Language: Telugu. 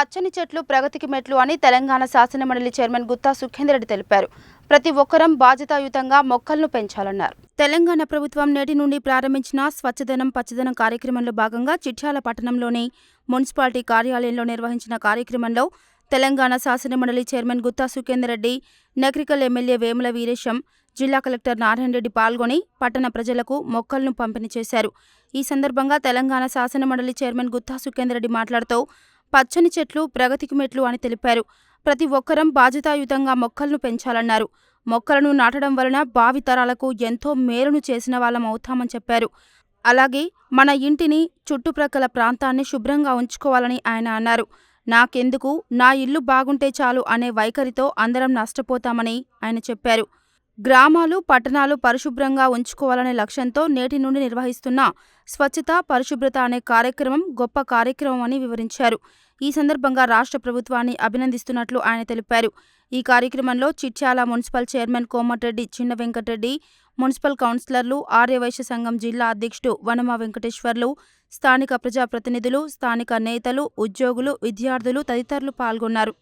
పచ్చని చెట్లు ప్రగతికి మెట్లు అని తెలంగాణ శాసనమండలి చైర్మన్ గుత్తా సుఖేందర్ రెడ్డి తెలిపారు. ప్రతి ఒక్కరం బాధ్యతాయుతంగా మొక్కలను పెంచాలన్నారు. తెలంగాణ ప్రభుత్వం నేటి నుండి ప్రారంభించిన స్వచ్ఛదనం పచ్చదనం కార్యక్రమంలో భాగంగా చిట్యాల పట్టణంలోని మున్సిపాలిటీ కార్యాలయంలో నిర్వహించిన కార్యక్రమంలో తెలంగాణ శాసనమండలి చైర్మన్ గుత్తా సుఖేందర్ రెడ్డి, నకరికల్ ఎమ్మెల్యే వేముల వీరేశం, జిల్లా కలెక్టర్ నారాయణ రెడ్డి పాల్గొని పట్టణ ప్రజలకు మొక్కలను పంపిణీ చేశారు. ఈ సందర్భంగా తెలంగాణ శాసనమండలి చైర్మన్ గుత్తా సుఖేందర్ రెడ్డి మాట్లాడుతూ పచ్చని చెట్లు ప్రగతికి మెట్లు అని తెలిపారు. ప్రతి ఒక్కరం బాధ్యతాయుతంగా మొక్కలను పెంచాలన్నారు. మొక్కలను నాటడం వలన భావితరాలకు ఎంతో మేలును చేసిన వాళ్ళం అవుతామని చెప్పారు. అలాగే మన ఇంటిని చుట్టుప్రక్కల ప్రాంతాన్ని శుభ్రంగా ఉంచుకోవాలని ఆయన అన్నారు. నాకెందుకు, నా ఇల్లు బాగుంటే చాలు అనే వైఖరితో అందరం నష్టపోతామని ఆయన చెప్పారు. గ్రామాలు, పట్టణాలు పరిశుభ్రంగా ఉంచుకోవాలనే లక్ష్యంతో నేటి నుండి నిర్వహిస్తున్న స్వచ్ఛత పరిశుభ్రత అనే కార్యక్రమం గొప్ప కార్యక్రమం అని వివరించారు. ఈ సందర్భంగా రాష్ట్ర ప్రభుత్వాన్ని అభినందిస్తున్నట్లు ఆయన తెలిపారు. ఈ కార్యక్రమంలో చిట్యాల మున్సిపల్ చైర్మన్ కోమటిరెడ్డి చిన్న వెంకటరెడ్డి, మున్సిపల్ కౌన్సిలర్లు, ఆర్యవైశ్య సంఘం జిల్లా అధ్యక్షుడు వనమా వెంకటేశ్వర్లు, స్థానిక ప్రజాప్రతినిధులు, స్థానిక నేతలు, ఉద్యోగులు, విద్యార్థులు తదితరులు పాల్గొన్నారు.